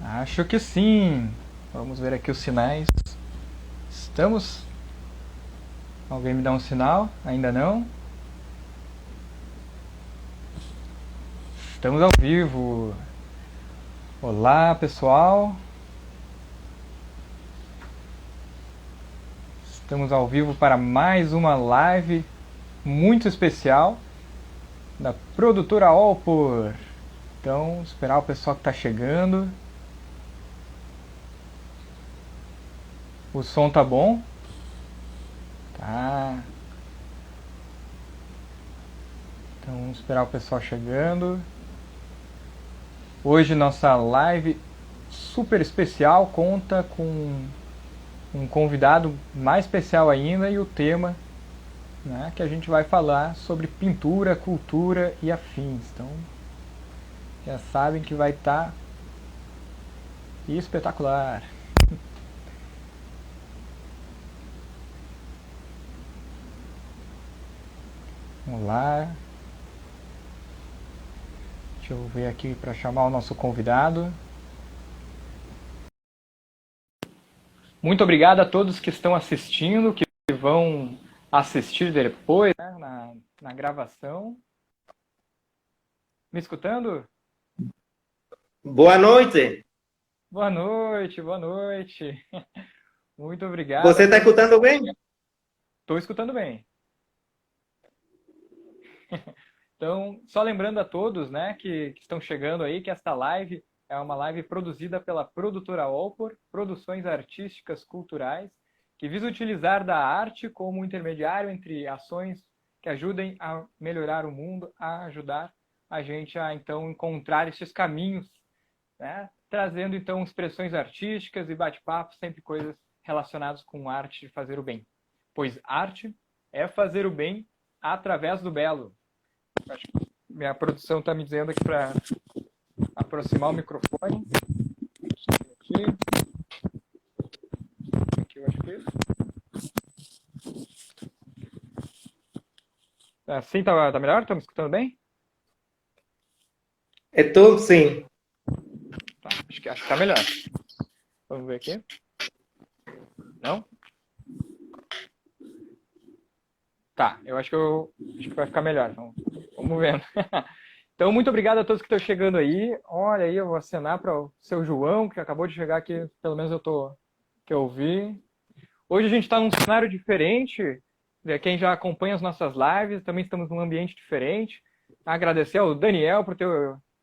Acho que sim. Vamos ver aqui os sinais. Estamos? Alguém me dá um sinal? Ainda não? Estamos ao vivo. Olá, pessoal. Estamos ao vivo para mais uma live muito especial da produtora Alpor. Então, esperar o pessoal que está chegando. O som tá bom? Tá. Então, vamos esperar o pessoal chegando. Hoje nossa live super especial conta com um convidado mais especial ainda e o tema, né, que a gente vai falar sobre pintura, cultura e afins. Então, já sabem que vai estar espetacular. Vamos lá. Deixa eu ver aqui para chamar o nosso convidado. Muito obrigado a todos que estão assistindo, que vão assistir depois, né, na gravação. Me escutando? Boa noite. Boa noite, boa noite. Muito obrigado Você a está todos. escutando bem? Estou escutando bem. Então, só lembrando a todos, né, que estão chegando aí, que esta live é uma live produzida pela produtora Alpor, Produções Artísticas Culturais, que visa utilizar da arte como intermediário entre ações que ajudem a melhorar o mundo, a ajudar a gente a, então, encontrar esses caminhos, né, trazendo, então, expressões artísticas e bate-papo, sempre coisas relacionadas com arte de fazer o bem. Pois arte é fazer o bem através do belo. Acho que minha produção está me dizendo aqui para aproximar o microfone. Aqui eu acho que assim tá melhor? Estão me escutando bem? Estou, sim. Tá, acho que tá melhor. Vamos ver aqui. Não? Tá, eu acho que vai ficar melhor. Então, vamos vendo. Então, muito obrigado a todos que estão chegando aí. Olha aí, eu vou acenar para o seu João, que acabou de chegar aqui, pelo menos que eu vi. Hoje a gente está num cenário diferente, quem já acompanha as nossas lives, também estamos num ambiente diferente. Agradecer ao Daniel por ter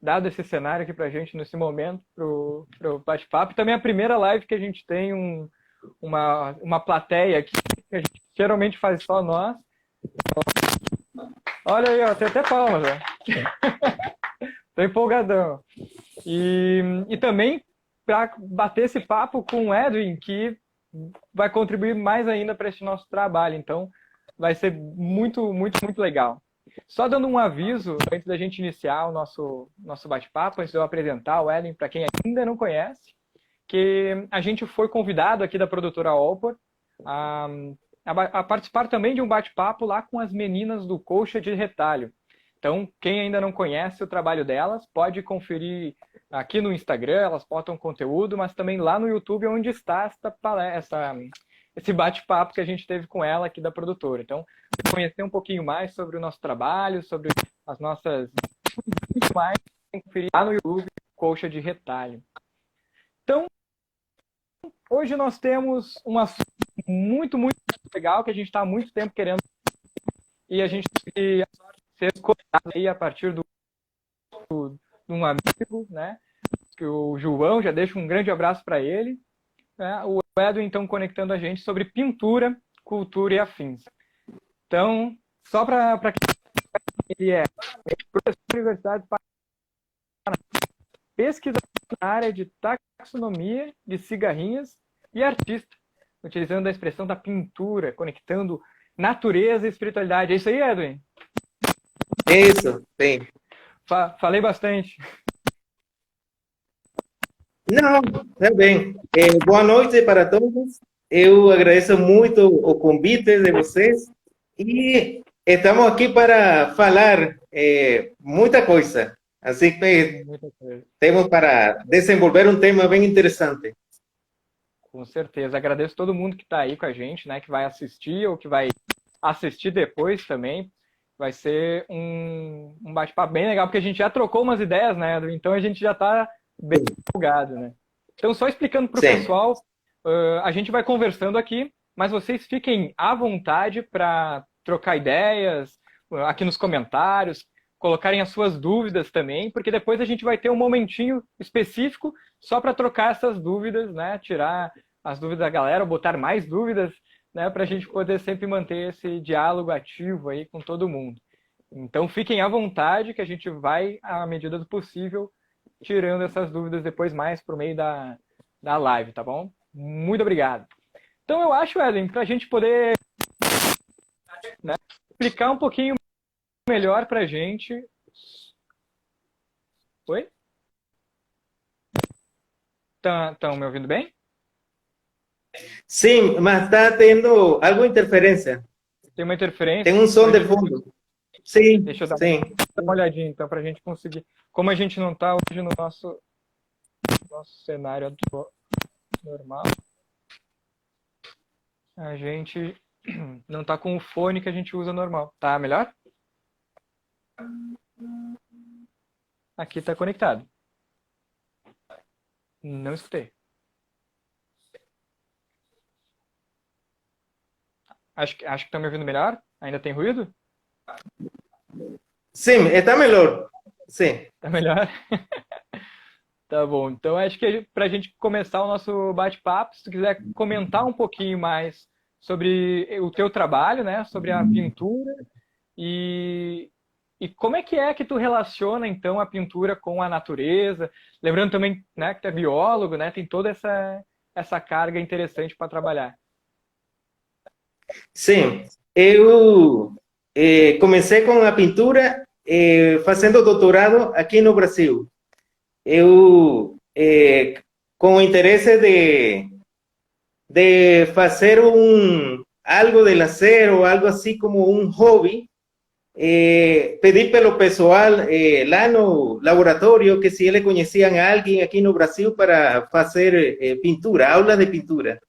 dado esse cenário aqui para a gente nesse momento, para o bate-papo. E também a primeira live que a gente tem uma plateia aqui, que a gente geralmente faz só nós. Olha aí, ó, tem até palmas, ó. Tô empolgadão. E também para bater esse papo com o Edwin, que vai contribuir mais ainda para esse nosso trabalho. Então, vai ser muito, muito, muito legal. Só dando um aviso, antes da gente iniciar o nosso bate-papo, antes de eu apresentar o Edwin para quem ainda não conhece, que a gente foi convidado aqui da produtora Alpor a participar também de um bate-papo lá com as meninas do Colcha de Retalho. Então, quem ainda não conhece o trabalho delas, pode conferir aqui no Instagram, elas botam conteúdo, mas também lá no YouTube, onde está esse bate-papo que a gente teve com ela aqui da produtora. Então, conhecer um pouquinho mais sobre o nosso trabalho, sobre as nossas... muito mais, tem que conferir lá no YouTube, Colcha de Retalho. Então, hoje nós temos um assunto muito, muito legal, que a gente está há muito tempo querendo, e a gente teve a sorte de ser convidado aí a partir de um amigo, né? Que o João, já deixa um grande abraço para ele. Né? O Edwin, então, conectando a gente sobre pintura, cultura e afins. Então, só para quem ele é professor da Universidade de Paraná, pesquisador na área de taxonomia de cigarrinhas e artista, utilizando a expressão da pintura, conectando natureza e espiritualidade. É isso aí, Edwin? Isso, sim. Falei bastante. Não, está bem. Boa noite para todos. Eu agradeço muito o convite de vocês e estamos aqui para falar muita coisa. Así que Muita coisa. temos para desenvolver um tema bem interessante. Com certeza. Agradeço todo mundo que está aí com a gente, né? Que vai assistir ou que vai assistir depois também. Vai ser um bate-papo bem legal, porque a gente já trocou umas ideias, né, Edu? Então a gente já está bem empolgado, né? Então, só explicando para o Sim, pessoal, a gente vai conversando aqui, mas vocês fiquem à vontade para trocar ideias aqui nos comentários, colocarem as suas dúvidas também, porque depois a gente vai ter um momentinho específico só para trocar essas dúvidas, né? Tirar as dúvidas da galera, ou botar mais dúvidas, né? Para a gente poder sempre manter esse diálogo ativo aí com todo mundo. Então fiquem à vontade que a gente vai, à medida do possível, tirando essas dúvidas depois mais por meio da live, tá bom? Muito obrigado. Então eu acho, Ellen, para a gente poder, né, explicar um pouquinho melhor para a gente. Oi? Estão me ouvindo bem? sim, mas está tendo algo de interferência. Tem uma interferência? Tem um som de fundo. Sim, Deixa eu dar sim. uma olhadinha então para a gente conseguir. Como a gente não está hoje no nosso cenário normal, a gente não está com o fone que a gente usa normal. Tá melhor? Aqui está conectado. Não escutei. Acho que estão me ouvindo melhor? Ainda tem ruído? Sim, está melhor. Sim. Tá melhor? Tá bom. Então acho que para a gente começar o nosso bate-papo, se tu quiser comentar um pouquinho mais sobre o teu trabalho, né? Sobre a pintura e como é que tu relaciona então a pintura com a natureza? Lembrando também, né, que tu é biólogo, né? Tem toda essa carga interessante para trabalhar. Sim, eu comecei com a pintura fazendo doutorado aqui no Brasil. Eu, com o interesse de fazer algo de lazer ou algo assim como um hobby, pedi pelo pessoal lá no laboratório que se eles conheciam a alguém aqui no Brasil para fazer pintura, aulas de pintura.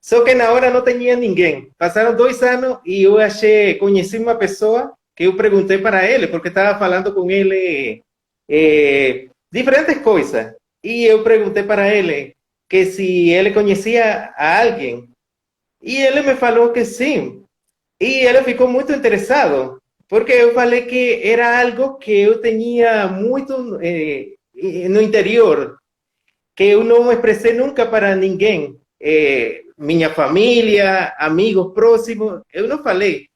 Só que na hora não tinha ninguém. Passaram 2 anos e eu conheci uma pessoa que eu perguntei para ele, porque estava falando com ele diferentes coisas. E eu perguntei para ele que se ele conhecia a alguém. E ele me falou que sim. E ele ficou muito interessado, porque eu falei que era algo que eu tinha muito no interior, que eu não expressei nunca para ninguém. Minha família, amigos próximos, eu não falei.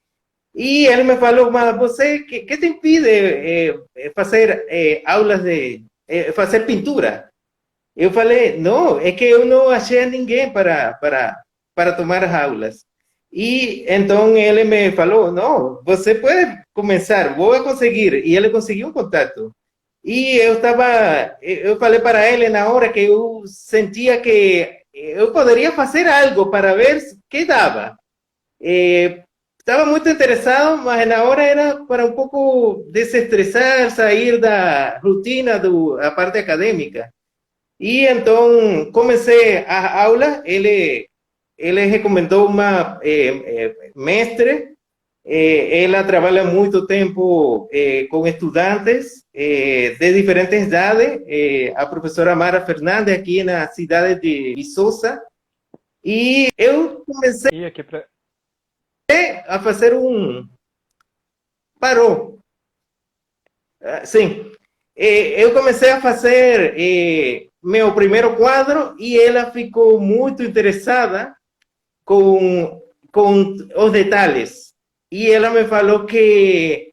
E ele me falou, mas você, que te impede fazer aulas fazer pintura? Eu falei, não, é que eu não achei ninguém para tomar as aulas. E então ele me falou, não, você pode começar, vou conseguir. E ele conseguiu um contato. E eu falei para ele na hora que eu sentia que eu poderia fazer algo para ver o que dava. Estava muito interessado, mas na hora era para um pouco desestressar, sair da rotina da parte acadêmica. E então comecei a aula, ele recomendou uma mestre. Ela trabalha muito tempo com estudantes de diferentes idades, a professora Mara Fernandes, aqui na cidade de Viçosa. E eu comecei E aqui para a fazer Parou. Sim. Eu comecei a fazer meu primeiro quadro e ela ficou muito interessada com os detalhes. E ela me falou que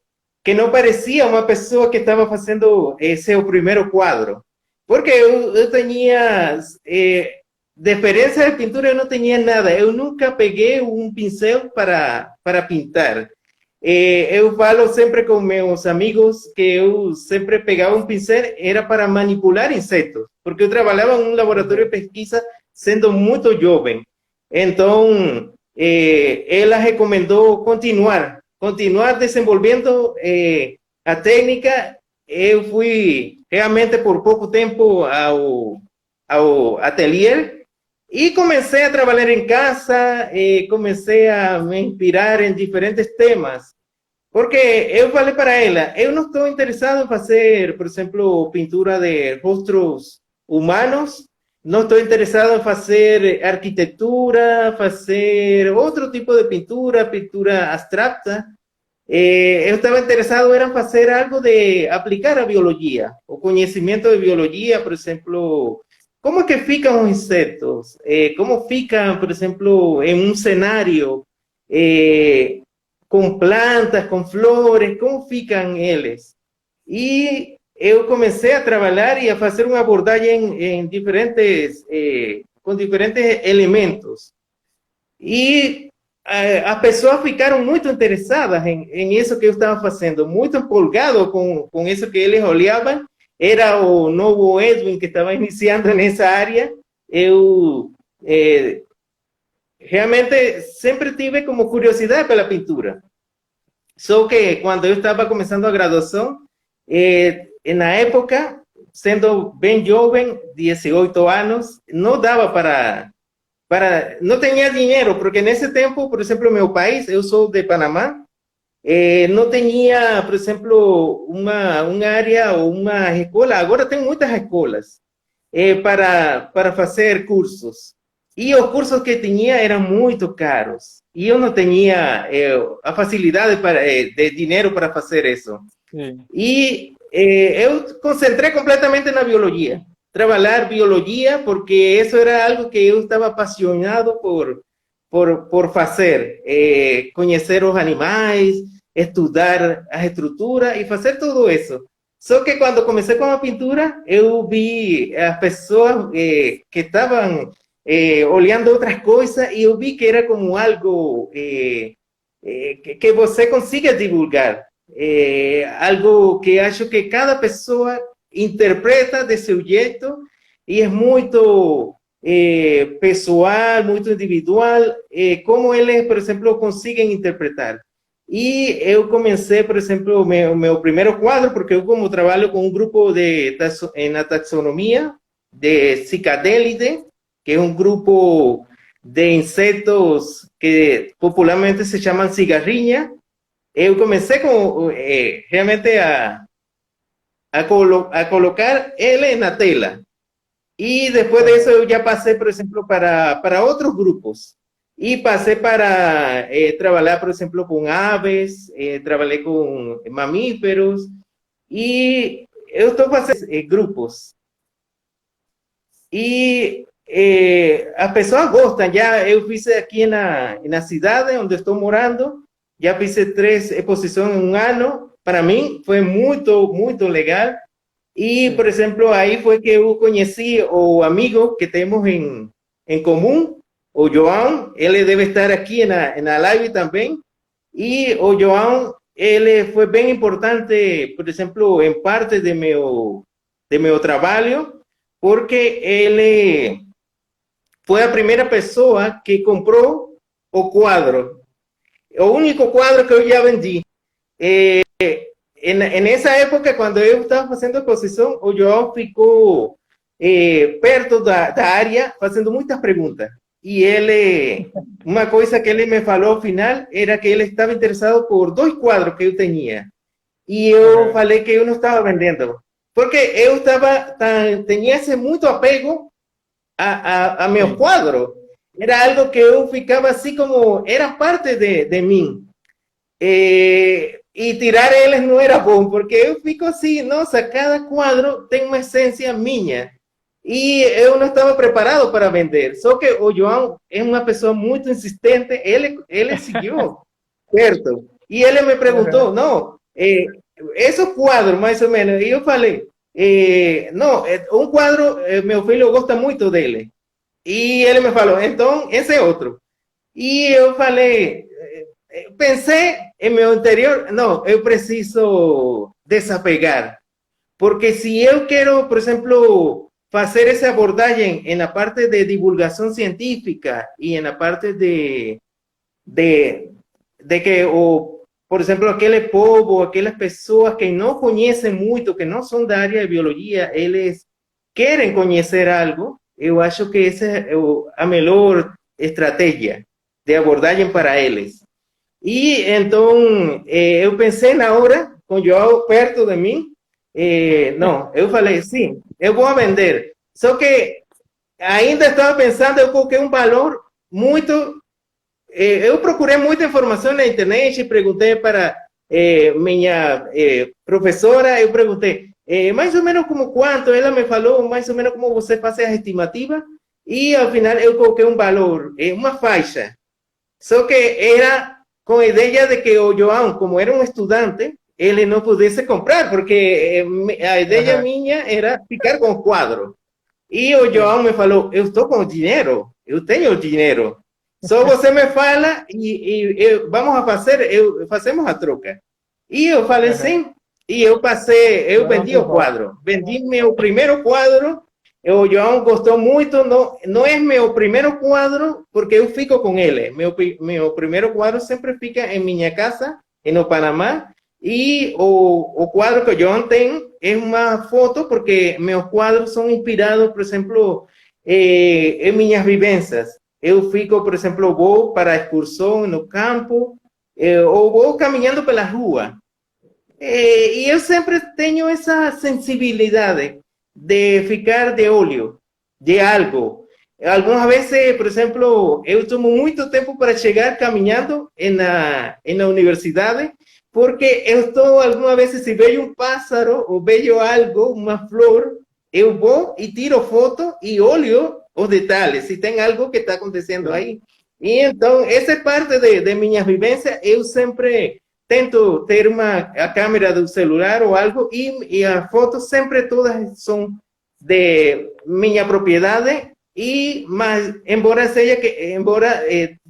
não parecia uma pessoa que estava fazendo seu primeiro quadro. Porque eu tinha, de experiência de pintura, eu não tinha nada. Eu nunca peguei um pincel para pintar. Eu falo sempre com meus amigos que eu sempre pegava um pincel, era para manipular insetos. Porque eu trabalhava em um laboratório de pesquisa sendo muito jovem. Então, ela recomendou continuar desenvolvendo a técnica eu fui realmente por pouco tempo ao ateliê e comecei a trabalhar em casa, comecei a me inspirar em diferentes temas. Porque eu falei para ela, eu não estou interessado em fazer, por exemplo, pintura de rostos humanos, não estou interessado em fazer arquitetura, fazer outro tipo de pintura, pintura abstrata. Eu estava interessado era em fazer algo de aplicar a biologia, o conhecimento de biologia, por exemplo, como é que ficam os insetos, como ficam, por exemplo, em um cenário com plantas, com flores, como ficam eles. E eu comecei a trabalhar e a fazer uma abordagem em diferentes, com diferentes elementos. E as pessoas ficaram muito interessadas em isso que eu estava fazendo, muito empolgado com isso que eles olhavam. Era o novo Edwin que estava iniciando nessa área. Eu realmente sempre tive como curiosidade pela pintura. Só que quando eu estava começando a graduação, na época, sendo bem jovem, 18 anos, não dava para não tinha dinheiro, porque nesse tempo, por exemplo, meu país, eu sou de Panamá, não tinha, por exemplo, uma área ou uma escola, agora tem muitas escolas, para fazer cursos. E os cursos que tinha eram muito caros. E eu não tinha a facilidade de dinheiro para fazer isso. Sim. E eu concentrei completamente na biologia. Trabalhar biologia, porque isso era algo que eu estava apaixonado por fazer. Conhecer os animais, estudar a estrutura e fazer tudo isso. Só que quando comecei com a pintura, eu vi as pessoas que estavam olhando outras coisas e eu vi que era como algo que você consiga divulgar. Algo que acho que cada pessoa interpreta de seu jeito e é muito pessoal, muito individual, como eles, por exemplo, conseguem interpretar. E eu comecei, por exemplo, meu primeiro quadro, porque eu como trabalho com um grupo na taxonomia de Cicadélide, que é um grupo de insetos que popularmente se chamam cigarrinha. Eu comecei realmente a colocar ele na tela. E depois disso eu já passei, por exemplo, para outros grupos. E passei para trabalhar, por exemplo, com aves, trabalhei com mamíferos. E eu estou fazendo grupos. E as pessoas gostam. Já eu fiz aqui na cidade onde estou morando, já fiz 3 exposições em um ano. Para mim foi muito, muito legal. E, por exemplo, aí foi que eu conheci o amigo que temos em comum, o João. Ele deve estar aqui na live também. E o João, ele foi bem importante, por exemplo, em parte de meu trabalho, porque ele foi a primeira pessoa que comprou o quadro. O único quadro que eu já vendi. Nessa época, quando eu estava fazendo a exposição, o João ficou perto da área, fazendo muitas perguntas. E ele, uma coisa que ele me falou ao final, era que ele estava interessado por 2 quadros que eu tinha. E eu falei que eu não estava vendendo. Porque eu tinha esse muito apego a meu quadro. Era algo que eu ficava assim como, era parte de mim. E tirar eles não era bom, porque eu fico assim, nossa, cada quadro tem uma essência minha. E eu não estava preparado para vender. Só que o João é uma pessoa muito insistente, ele seguiu perto. E ele me perguntou, não, esse quadro, mais ou menos. E eu falei, não, um quadro, meu filho gosta muito dele. E ele me falou, então, esse é outro. E eu falei, pensei em meu interior, não, eu preciso desapegar. Porque se eu quero, por exemplo, fazer essa abordagem na parte de divulgação científica e na parte de que, por exemplo, aquele povo, aquelas pessoas que não conhecem muito, que não são da área de biologia, eles querem conhecer algo, eu acho que essa é a melhor estratégia de abordagem para eles. E então, eu pensei na hora, com o João perto de mim, não, eu falei, sim, eu vou vender. Só que ainda estava pensando, eu coloquei um valor muito... eu procurei muita informação na internet, perguntei para minha professora, eu perguntei, mais ou menos como quanto, ela me falou mais ou menos como você faz a estimativa, e ao final eu coloquei um valor, uma faixa. Só que era com a ideia de que o João, como era um estudante, ele não pudesse comprar, porque a ideia minha era ficar com o quadro. E o João me falou, eu estou com o dinheiro, eu tenho o dinheiro. Só você me fala e vamos a fazer, fazemos a troca. E eu falei sim, e eu passei, eu vendi o quadro. Vendi meu primeiro quadro, o João gostou muito, não é meu primeiro quadro, porque eu fico com ele. Meu primeiro quadro sempre fica em minha casa, no Panamá, e o quadro que o João tem é uma foto, porque meus quadros são inspirados, por exemplo, em minhas vivências. Eu fico, por exemplo, vou para a excursão no campo, ou vou caminhando pela rua. E eu sempre tenho essa sensibilidade de ficar de olho de algo. Algumas vezes, por exemplo, eu tomo muito tempo para chegar caminhando na universidade, porque eu estou, algumas vezes, se vejo um pássaro ou vejo algo, uma flor, eu vou e tiro foto e olho os detalhes, se tem algo que está acontecendo aí. E então, essa é parte de minhas vivências. Eu sempre tento ter a câmera do celular ou algo, e as fotos sempre todas são de minha propriedade, mas embora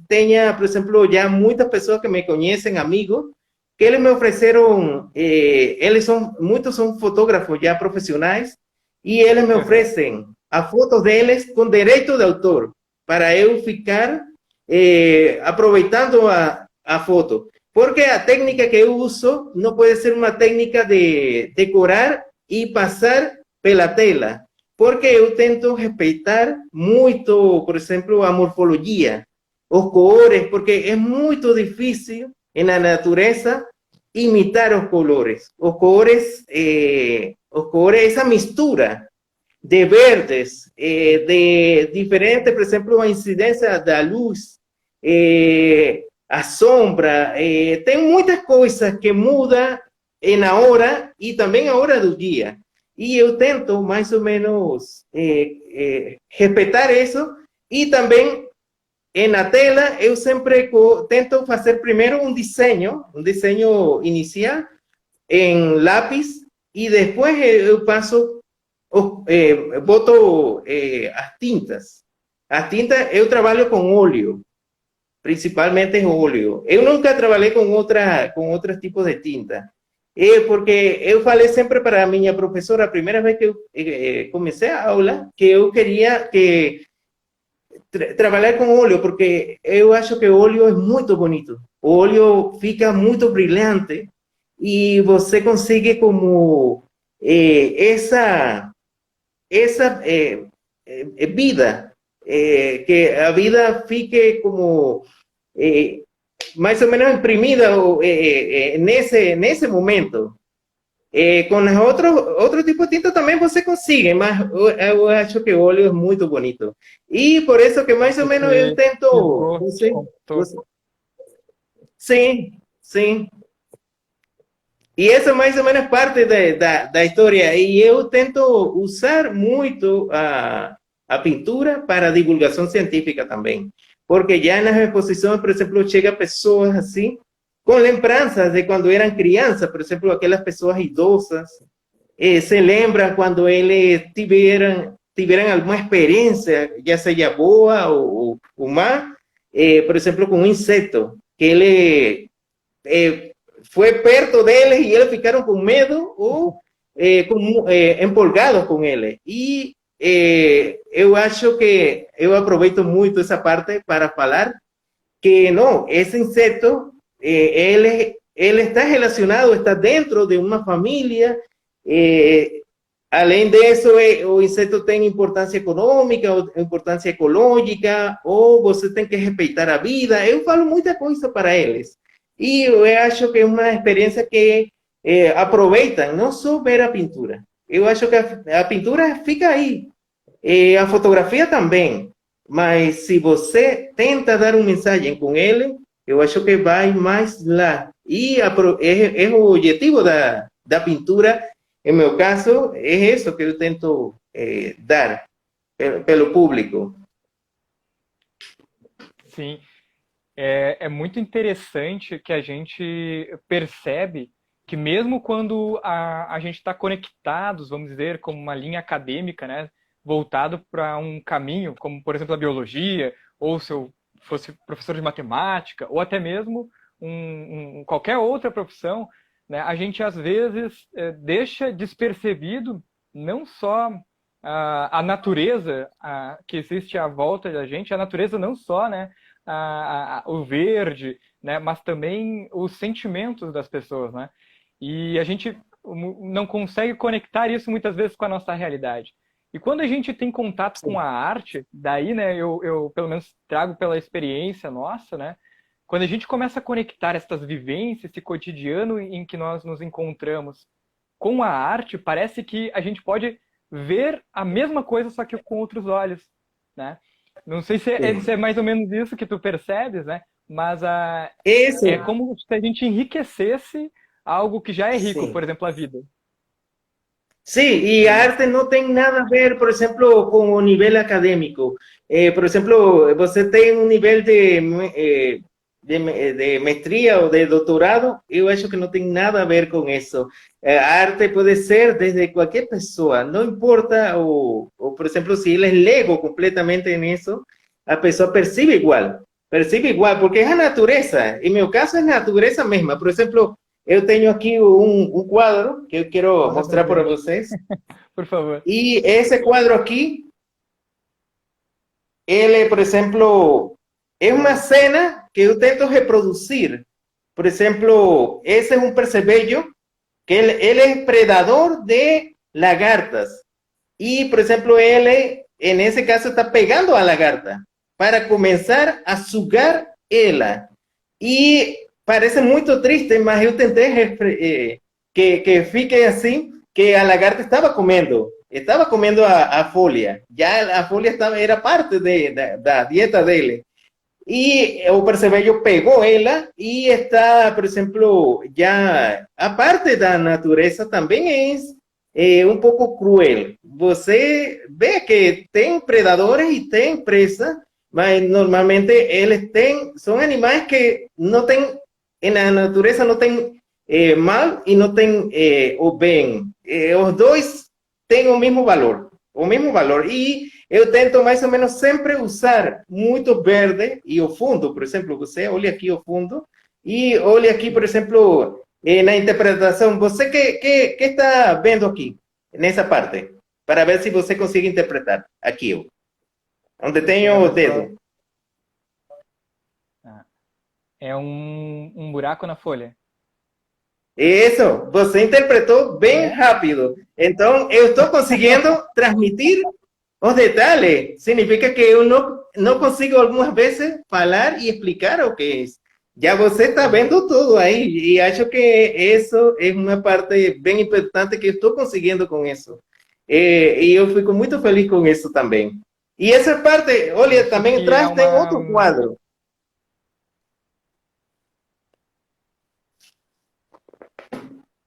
tenha, por exemplo, já muitas pessoas que me conhecem, amigos, que eles me ofereceram, muitos são fotógrafos já profissionais, e eles me oferecem as fotos deles com direito de autor, para eu ficar aproveitando a foto. Porque a técnica que eu uso não pode ser uma técnica de decorar e passar pela tela, porque eu tento respeitar muito, por exemplo, a morfologia, os cores, porque é muito difícil na natureza imitar os colores. Os cores, essa mistura de verdes, de diferente, por exemplo, a incidência da luz, a sombra, tem muitas coisas que mudam na hora e também a hora do dia. E eu tento, mais ou menos, respeitar isso. E também, na tela, eu sempre tento fazer primeiro um desenho inicial em lápis, e depois eu passo, boto as tintas. As tintas, eu trabalho com óleo, principalmente óleo. Eu nunca trabalhei com outros tipos de tinta. Porque eu falei sempre para a minha professora, a primeira vez que eu comecei a aula, que eu queria trabalhar com óleo, porque eu acho que o óleo é muito bonito. O óleo fica muito brilhante e você consegue como essa vida, que a vida fique como mais ou menos imprimida nesse momento. Com outro tipo de tinta também você consegue, mas eu acho que o óleo é muito bonito. E por isso que mais ou menos eu tento... Sim, sim. E essa mais ou menos parte da história. E eu tento usar muito a pintura para divulgação científica também. Porque já nas exposições, por exemplo, chega pessoas assim, com lembranças de quando eram crianças, por exemplo, aquelas pessoas idosas, se lembram quando eles tiveram alguma experiência, já seja boa ou má, por exemplo, com um inseto, que ele foi perto deles e eles ficaram com medo ou empolgados com ele. E eu acho que eu aproveito muito essa parte para falar que não, esse inseto, ele ele está relacionado, está dentro de uma família. Além disso, o inseto tem importância econômica, ou importância ecológica, ou você tem que respeitar a vida. Eu falo muita coisa para eles. E eu acho que é uma experiência que aproveitam, não só ver a pintura. Eu acho que a pintura fica aí. A fotografia também. Mas se você tenta dar uma mensagem com ele, eu acho que vai mais lá. E é o objetivo da pintura. Em meu caso, é isso que eu tento dar pelo público. Sim, é muito interessante que a gente percebe que mesmo quando a gente está conectados, vamos dizer, como uma linha acadêmica, né, voltado para um caminho, como por exemplo a biologia, ou se eu fosse professor de matemática, ou até mesmo qualquer outra profissão, né, a gente às vezes deixa despercebido não só a natureza que existe à volta da gente, a natureza não só, né, o verde, né, mas também os sentimentos das pessoas, né? E a gente não consegue conectar isso muitas vezes com a nossa realidade. E quando a gente tem contato com a arte, daí, né, eu pelo menos trago pela experiência nossa, né, quando a gente começa a conectar essas vivências, esse cotidiano em que nós nos encontramos com a arte, parece que a gente pode ver a mesma coisa, só que com outros olhos, né? Não sei se é mais ou menos isso que tu percebes, né? Mas é como se a gente enriquecesse algo que já é rico, por exemplo, a vida. Sim, e a arte não tem nada a ver, por exemplo, com o nível acadêmico. Por exemplo, você tem um nível de maestría ou de doutorado, eu acho que não tem nada a ver com isso. A arte pode ser desde qualquer pessoa, não importa, por exemplo, se ele é leigo completamente nisso, a pessoa percebe igual, porque é a natureza. Em meu caso, é a natureza mesma. Por exemplo, eu tenho aqui um quadro que eu quero mostrar para vocês. Por favor. E esse quadro aqui, ele, por exemplo, é uma cena que eu tento reproduzir. Por exemplo, esse é um percevejo que ele é predador de lagartas. E, por exemplo, ele, nesse caso, está pegando a lagarta para começar a sugar ela. E parece muito triste, mas eu tentei que fique assim, que a lagarta estava comendo a folha. Já a folha era parte da dieta dele. E o percevejo pegou ela e está, por exemplo, já a parte da natureza também é um pouco cruel. Você vê que tem predadores e tem presa, mas normalmente eles são animais que não têm, na natureza não tem mal e não tem o bem. Os dois têm o mesmo valor. E eu tento mais ou menos sempre usar muito verde e o fundo, por exemplo, você olha aqui o fundo e olha aqui, por exemplo, na interpretação, você que está vendo aqui, nessa parte, para ver se você consegue interpretar aqui, onde tem o dedo. É um buraco na folha. Isso, você interpretou bem rápido. Então, eu estou conseguindo transmitir os detalhes. Significa que eu não consigo algumas vezes falar e explicar o que é. Já você está vendo tudo aí. E acho que isso é uma parte bem importante que eu estou conseguindo com isso. E eu fico muito feliz com isso também. E essa parte, olha, também atrás tem outro quadro.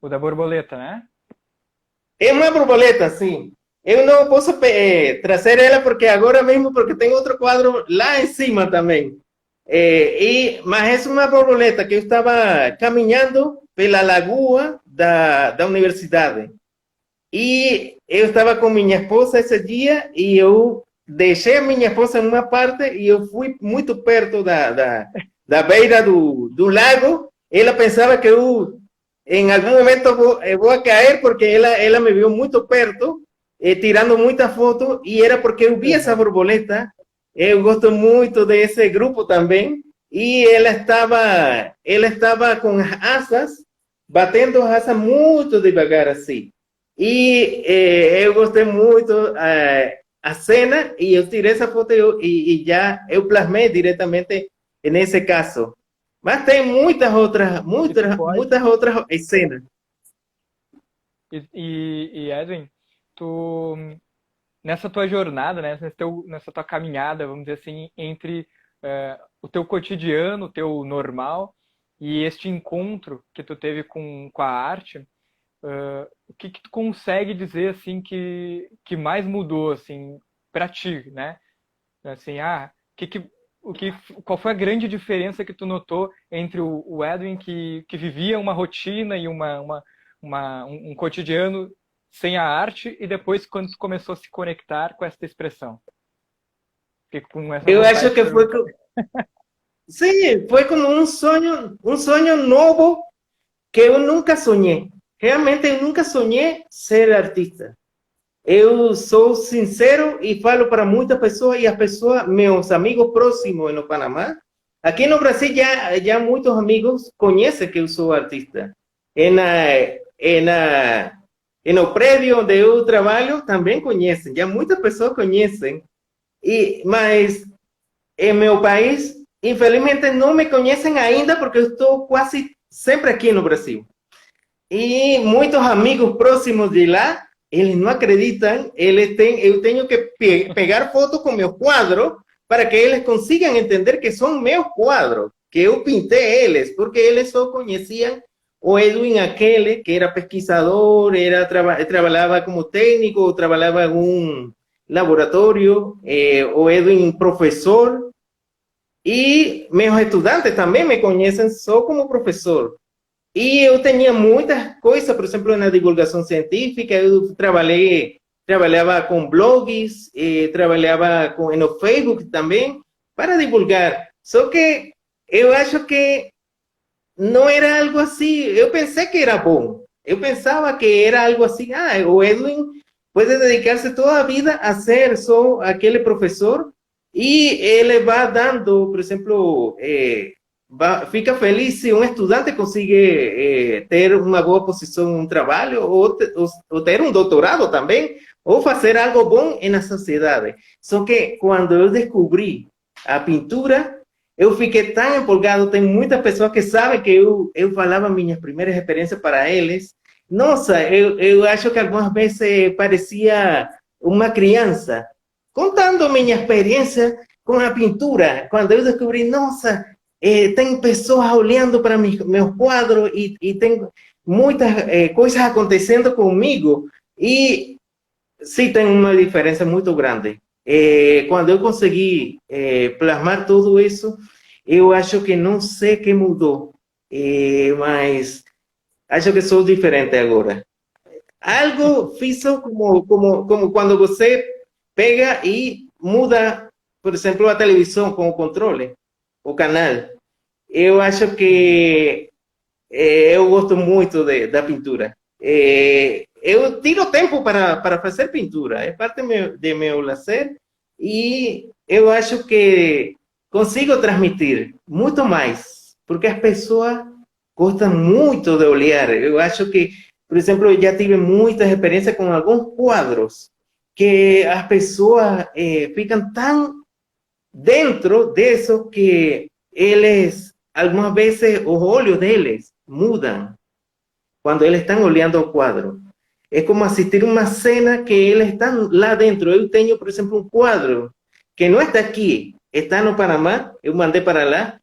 O da borboleta, né? É uma borboleta, sim. Eu não posso trazer ela porque agora mesmo, porque tem outro quadro lá em cima também. Mas é uma borboleta que eu estava caminhando pela lagoa da universidade. E eu estava com minha esposa esse dia e eu deixei a minha esposa em uma parte e eu fui muito perto da beira do lago. Ela pensava que eu em algum momento vou cair porque ela me viu muito perto, tirando muita foto, e era porque eu vi essa borboleta. Eu gosto muito desse grupo também, e ele estava com as asas, batendo as asas muito devagar assim. E eu gostei muito a cena e eu tirei essa foto e já eu plasmei diretamente nesse caso. Mas tem muitas outras cenas. Edwin, tu, nessa tua jornada, né, nessa tua caminhada, vamos dizer assim, entre o teu cotidiano, o teu normal e este encontro que tu teve com a arte, o que que tu consegue dizer assim que mais mudou assim para ti, né? Assim, qual foi a grande diferença que tu notou entre o Edwin que vivia uma rotina e um cotidiano sem a arte e depois quando tu começou a se conectar com essa expressão? Fiquei com essa Eu vontade acho de que foi, perguntar. sim, foi como um sonho novo que eu nunca sonhei. Realmente eu nunca sonhei ser artista. Eu sou sincero e falo para muitas pessoas e as pessoas, meus amigos próximos no Panamá, aqui no Brasil já muitos amigos conhecem que eu sou artista. No prédio onde eu trabalho também conhecem, já muitas pessoas conhecem. Mas em meu país, infelizmente não me conhecem ainda porque eu estou quase sempre aqui no Brasil. E muitos amigos próximos de lá, eles não acreditam, eu tenho que pegar fotos com meus quadros para que eles consigam entender que são meus quadros, que eu pintei eles, porque eles só conheciam o Edwin aquele, que era pesquisador, trabalhava como técnico, trabalhava em um laboratório, o Edwin professor, e meus estudantes também me conhecem só como professor. E eu tinha muitas coisas, por exemplo, na divulgação científica, eu trabalhava com blogs, trabalhava no Facebook também, para divulgar. Só que eu acho que não era algo assim, eu pensei que era bom. Eu pensava que era algo assim, o Edwin pode dedicar-se toda a vida a ser só aquele professor e ele vai dando, por exemplo, fica feliz se um estudante consegue ter uma boa posição em um trabalho ou ter um doutorado também, ou fazer algo bom na sociedade. Só que quando eu descobri a pintura, eu fiquei tão empolgado. Tem muitas pessoas que sabem que eu falava minhas primeiras experiências para eles. Nossa, eu acho que algumas vezes parecia uma criança contando minha experiência com a pintura. Quando eu descobri, nossa, tem pessoas olhando para meus quadros e tem muitas coisas acontecendo comigo. E sim, tem uma diferença muito grande. Quando eu consegui plasmar tudo isso, eu acho que não sei o que mudou, mas acho que sou diferente agora. Algo fiz como quando você pega e muda, por exemplo, a televisão com o controle, o canal. Eu acho que eu gosto muito da pintura. Eu tiro tempo para fazer pintura, é parte de meu lazer e eu acho que consigo transmitir muito mais, porque as pessoas gostam muito de olhar. Eu acho que, por exemplo, eu já tive muitas experiências com alguns quadros que as pessoas ficam tão dentro disso que eles, algumas vezes, os olhos deles mudam quando eles estão olhando o quadro. É como assistir uma cena que eles estão lá dentro. Eu tenho, por exemplo, um quadro que não está aqui, está no Panamá, eu mandei para lá,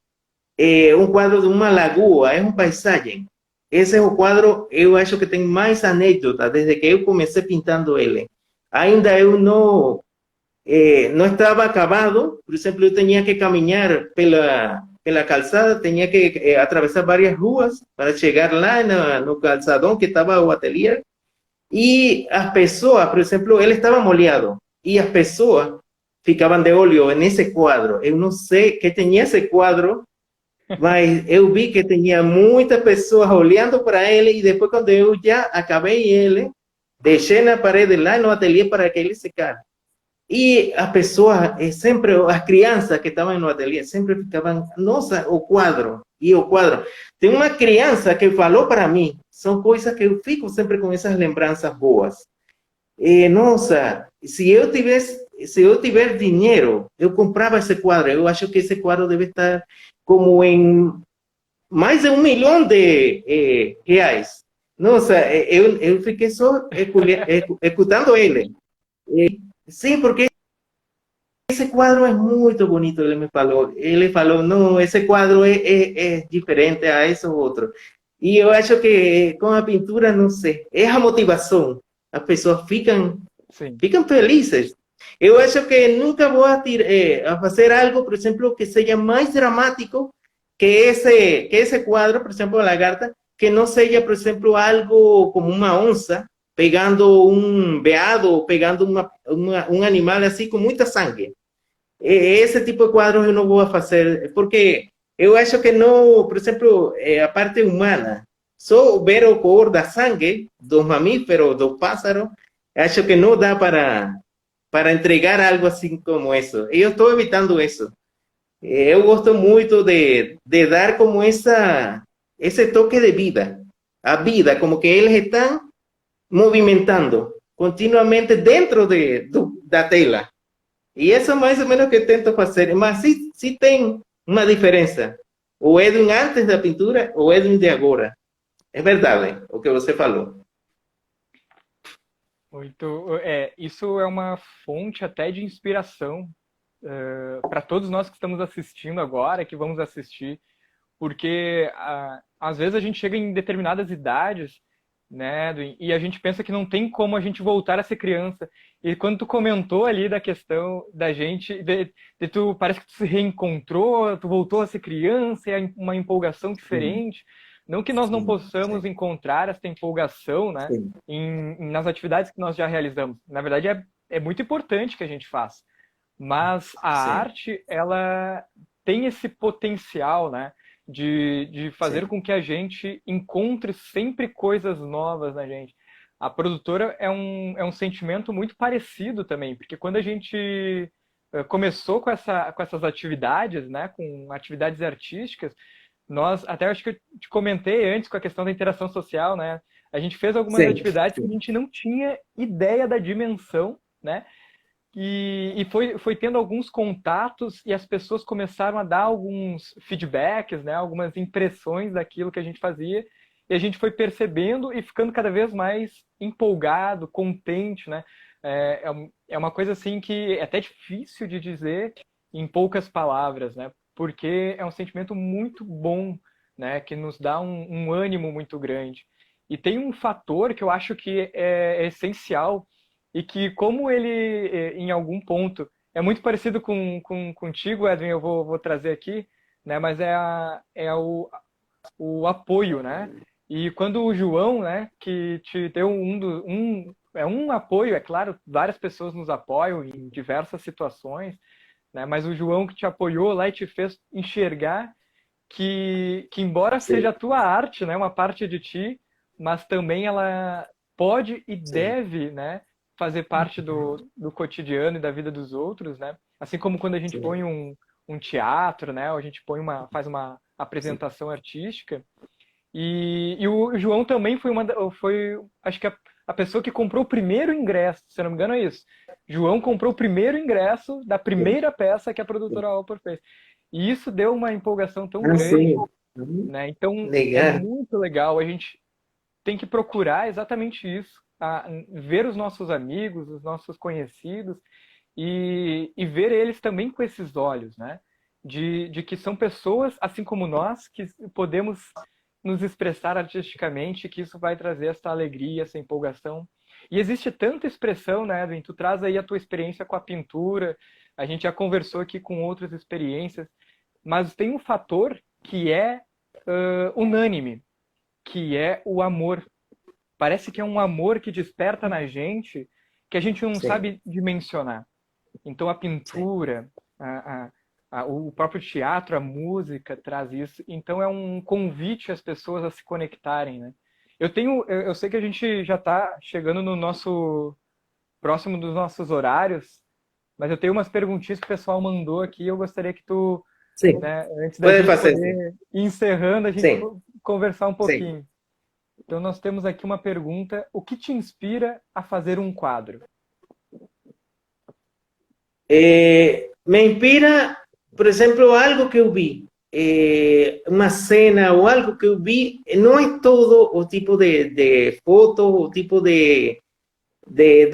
um quadro de uma lagoa, é uma paisagem. Esse é o quadro, eu acho que tem mais anécdota, desde que eu comecei pintando ele. Ainda eu não estava acabado, por exemplo, eu tinha que caminhar pela calçada, tinha que atravessar várias ruas para chegar lá no calçadão que estava o ateliê. E as pessoas, por exemplo, ele estava molhado e as pessoas ficavam de olho nesse quadro. Eu não sei que tinha esse quadro, mas eu vi que tinha muitas pessoas olhando para ele e depois quando eu já acabei ele, deixei na parede lá no ateliê para que ele secara. E a pessoa, sempre, as crianças que estavam no ateliê, sempre ficavam, nossa, o quadro, e o quadro. Tem uma criança que falou para mim, são coisas que eu fico sempre com essas lembranças boas. Nossa, se eu tiver dinheiro, eu comprava esse quadro. Eu acho que esse quadro deve estar como em mais de 1 milhão de reais. Nossa, eu fiquei só escutando ele. Sim, porque esse quadro é muito bonito, ele me falou. Ele falou, não, esse quadro é diferente a esse outro. E eu acho que com a pintura, não sei, é a motivação. As pessoas Sim. ficam felizes. Eu acho que nunca vou a fazer algo, por exemplo, que seja mais dramático que esse quadro, por exemplo, a lagarta, que não seja, por exemplo, algo como uma onça pegando um veado, pegando um animal assim com muita sangue. Esse tipo de quadros eu não vou fazer, porque eu acho que não, por exemplo, a parte humana, só ver o cor da sangue dos mamíferos, dos pássaros, acho que não dá para entregar algo assim como isso. E eu estou evitando isso. Eu gosto muito de dar como esse toque de vida, a vida, como que eles estão movimentando continuamente dentro da tela. E isso é mais ou menos o que eu tento fazer. Mas sim tem uma diferença. O Edwin antes da pintura, o Edwin de agora. É verdade o que você falou. Isso é uma fonte até de inspiração para todos nós que estamos assistindo agora, que vamos assistir, porque às vezes a gente chega em determinadas idades, né, e a gente pensa que não tem como a gente voltar a ser criança. E quando tu comentou ali da questão da gente, de tu parece que tu se reencontrou, tu voltou a ser criança, é uma empolgação Sim, diferente. Não que nós não sim, possamos encontrar essa empolgação, né, sim, nas atividades que nós já realizamos. Na verdade, é muito importante que a gente faça. Mas a sim, arte, ela tem esse potencial, né, de fazer sim, com que a gente encontre sempre coisas novas na gente. A produtora é um sentimento muito parecido também, porque quando a gente começou com essas atividades, né, com atividades artísticas, nós, até acho que eu te comentei antes com a questão da interação social, né, a gente fez algumas sim, atividades que a sim, gente não tinha ideia da dimensão, né, e foi tendo alguns contatos e as pessoas começaram a dar alguns feedbacks, né, algumas impressões daquilo que a gente fazia, e a gente foi percebendo e ficando cada vez mais empolgado, contente, né? É uma coisa assim que é até difícil de dizer em poucas palavras, né? Porque é um sentimento muito bom, né? Que nos dá um ânimo muito grande. E tem um fator que eu acho que é essencial e que como ele, em algum ponto, é muito parecido contigo, Edwin, eu vou trazer aqui, né? Mas o apoio, né? E quando o João, né, que te deu um apoio, é claro, várias pessoas nos apoiam em diversas situações, né? Mas o João que te apoiou lá e te fez enxergar que embora seja sim, a tua arte, né, uma parte de ti, mas também ela pode e sim, deve, né, fazer parte do cotidiano e da vida dos outros, né? Assim como quando a gente põe sim, um teatro, né, ou a gente faz uma sim, apresentação artística. E o João também foi acho que a pessoa que comprou o primeiro ingresso, se eu não me engano é isso. João comprou o primeiro ingresso da sim, primeira peça que a sim. produtora Alpor fez. E isso deu uma empolgação tão Ah, sim. grande, né? Então é Legal. muito legal. A gente tem que procurar exatamente isso, ver os nossos amigos, os nossos conhecidos e ver eles também com esses olhos, né? De que são pessoas, assim como nós, que podemos nos expressar artisticamente, que isso vai trazer essa alegria, essa empolgação. E existe tanta expressão, né, Edwin? Tu traz aí a tua experiência com a pintura, a gente já conversou aqui com outras experiências, mas tem um fator que é unânime, que é o amor. Parece que é um amor que desperta na gente que a gente não Sim, sabe dimensionar. Então a sim, pintura, o próprio teatro, a música traz isso. Então é um convite às pessoas a se conectarem, né? Eu sei que a gente já está chegando no nosso próximo dos nossos horários, mas eu tenho umas perguntinhas que o pessoal mandou aqui e eu gostaria que tu, Sim, né, antes da pode gente fazer, sim. poder ir encerrando, a gente Sim, conversar um sim. pouquinho. Então, nós temos aqui uma pergunta: o que te inspira a fazer um quadro? Me inspira, por ejemplo, algo que eu vi, uma cena ou algo que eu vi, não é todo o tipo de foto, o tipo de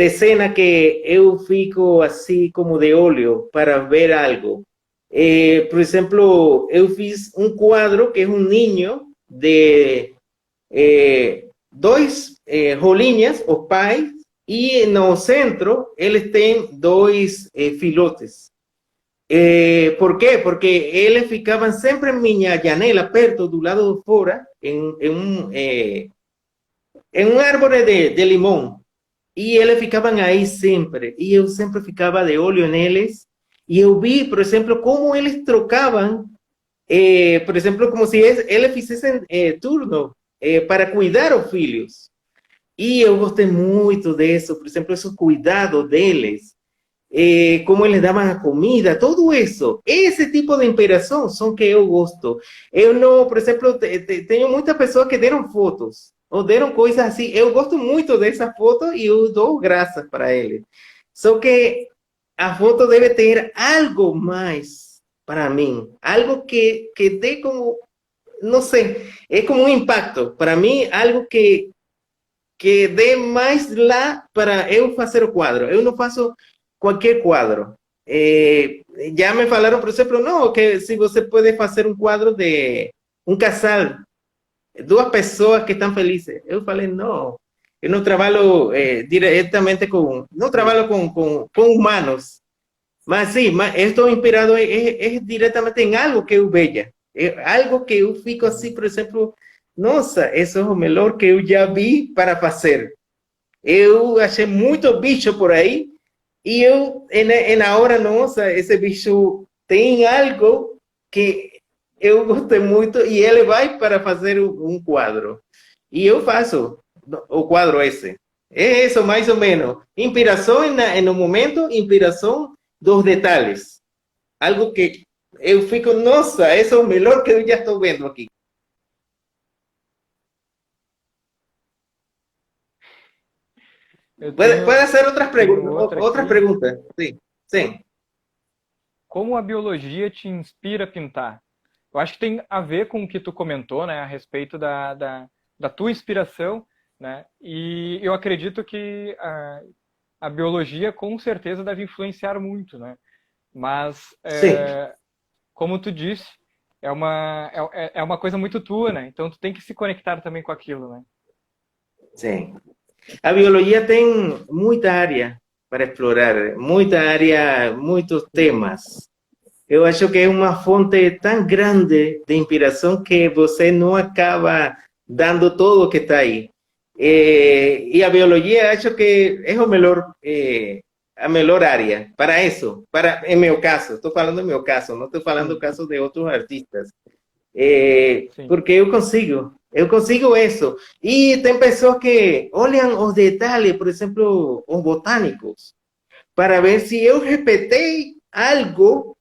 cena que eu fico assim como de óleo para ver algo. Por exemplo, eu fiz um quadro que é um ninho de dois rolinhas, os pais, e no centro eles têm dois filhotes. Por quê? Porque eles ficavam sempre em minha janela, perto, do lado de fora, em um árvore de limão. E eles ficavam aí sempre. E eu sempre ficava de olho neles. E eu vi, por exemplo, como eles trocavam, por exemplo, como se eles fizessem turno para cuidar os filhos. E eu gostei muito disso, por exemplo, esse cuidado deles, como eles davam a comida, tudo isso. Esse tipo de interação são que eu gosto. Eu não, por exemplo, tenho muitas pessoas que deram fotos, ou deram coisas assim. Eu gosto muito dessa foto e eu dou graças para eles. Só que a foto deve ter algo mais para mim, algo que dê como, não sei, é como um impacto. Para mim, algo que dê mais lá para eu fazer o quadro. Eu não faço qualquer quadro. Já me falaram, por exemplo, não, que se você pode fazer um quadro de um casal, duas pessoas que estão felizes. Eu falei, não, eu não trabalho diretamente com, não trabalho com humanos, mas sim, mas estou inspirado diretamente em algo que eu veja. Algo que eu fico assim, por exemplo, nossa, isso é o melhor que eu já vi para fazer. Eu achei muito bicho por aí e eu, na hora, nossa, esse bicho tem algo que eu gostei muito e ele vai para fazer um quadro. E eu faço o quadro esse. É isso, mais ou menos. Inspiração no momento, inspiração dos detalhes. Algo que eu fico, nossa, isso é o melhor que eu já estou vendo aqui. Eu Puede hacer tenho outra otras aqui. preguntas. Sí, sí. Como a biologia te inspira a pintar? Eu acho que tem a ver com o que tu comentou, né, a respeito da tua inspiração, né? E eu acredito que a biologia com certeza deve influenciar muito, né? Mas, Sí, como tu disse, é uma coisa muito tua, né? Então tu tem que se conectar também com aquilo, né? sí. A biología tiene mucha área para explorar, mucha área, muchos temas. Eu acho que é uma fonte tão grande de inspiração que você não acaba dando todo o que está aí. E a biologia acho que é o melhor, a melhor área para isso, para, em meu caso, estou falando em meu caso, não estou falando do Sim, caso de outros artistas. sim. Porque eu consigo isso. E tem pessoas que olham os detalhes, por exemplo, os botânicos, para ver se eu repeti algo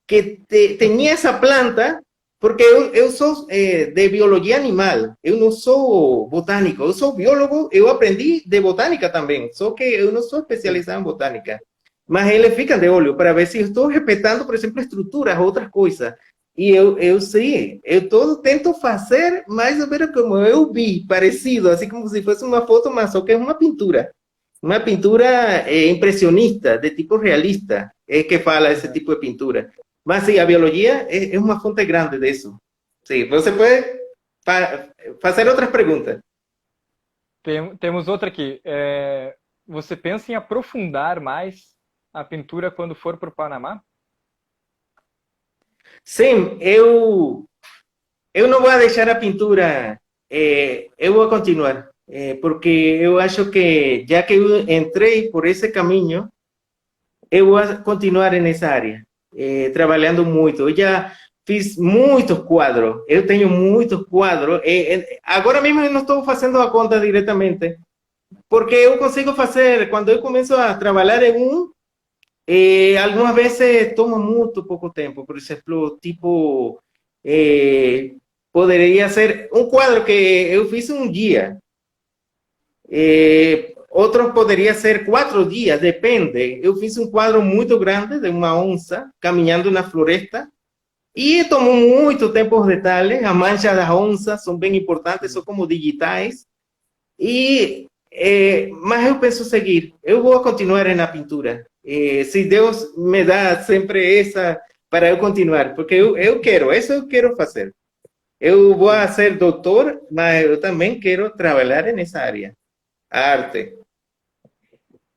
que tenía esa planta, porque eu sou de biologia animal, eu não sou botânico, eu sou biólogo, eu aprendi de botânica também, só que eu não sou Sim. especializado em botânica. Mas eles ficam de olho para ver se eu estou respeitando, por exemplo, estruturas, outras coisas. E eu sim, eu todo tento fazer mais ou menos como eu vi, parecido, assim como se fosse uma foto, mas só que é uma pintura impressionista, de tipo realista, é que fala esse Aham. tipo de pintura. Mas sim, a biologia é uma fonte grande disso. Sim, você pode fazer outras perguntas. Temos outra aqui. Você pensa em aprofundar mais a pintura quando for para o Panamá? Sim, eu não vou deixar a pintura, eu vou continuar, porque eu acho que, já que eu entrei por esse caminho, eu vou continuar nessa área, trabalhando muito. Eu já fiz muitos quadros, eu tenho muitos quadros. Agora mesmo eu não estou fazendo a conta diretamente, porque eu consigo fazer, quando eu começo a trabalhar em um, Algumas vezes toma muito pouco tempo, por exemplo, tipo, poderia ser um quadro que eu fiz um dia. Otros podría ser 4 días, depende. Yo hice un cuadro muy grande de una onza caminando en una floresta y tomó mucho tiempo os detalhes. As manchas das onças são bem importantes, são como digitais. Mas eu penso seguir. Eu vou continuar na pintura. Se Deus me dá sempre essa para eu continuar, porque eu quero, isso eu quero fazer. Eu vou ser doutor, mas eu também quero trabalhar nessa área. Arte.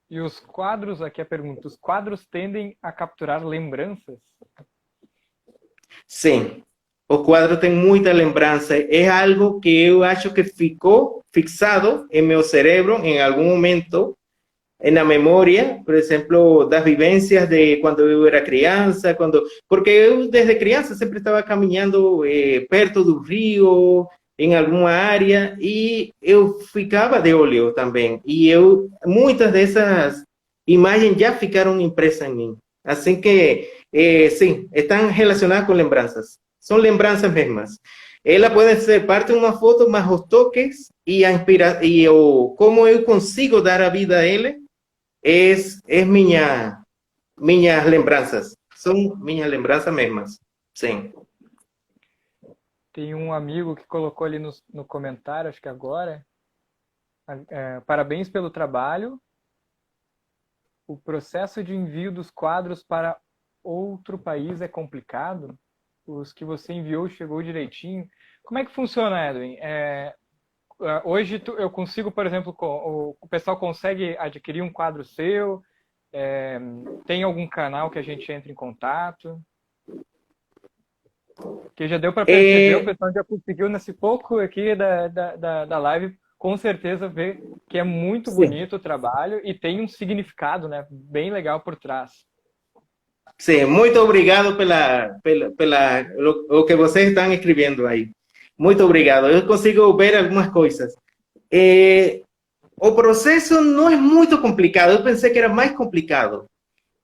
E os quadros, aqui a pergunta, os quadros tendem a capturar lembranças? Sim, o quadro tem muita lembrança. É algo que eu acho que ficou fixado em meu cérebro em algum momento, na memória, por exemplo, das vivências de quando eu era criança, porque eu desde criança sempre estava caminhando perto do rio, em alguma área, e eu ficava de olho também. E muitas dessas imagens já ficaram impressas em mim. Assim que, sim, estão relacionadas com lembranças. São lembranças mesmas. Ela pode ser parte de uma foto, mas os toques como eu consigo dar a vida a ele minhas lembranças. São minhas lembranças mesmas. Sim. Tem um amigo que colocou ali no comentário, acho que agora, parabéns pelo trabalho. O processo de envio dos quadros para outro país é complicado? Os que você enviou chegou direitinho? Como é que funciona, Edwin? Hoje eu consigo, por exemplo, o pessoal consegue adquirir um quadro seu? Tem algum canal que a gente entre em contato? Que já deu para perceber, o pessoal já conseguiu nesse pouco aqui da live, com certeza ver que é muito bonito o trabalho e tem um significado, né, bem legal por trás. Sim, muito obrigado o que vocês estão escrevendo aí. Muito obrigado. Eu consigo ver algumas coisas. O processo não é muito complicado. Eu pensei que era mais complicado.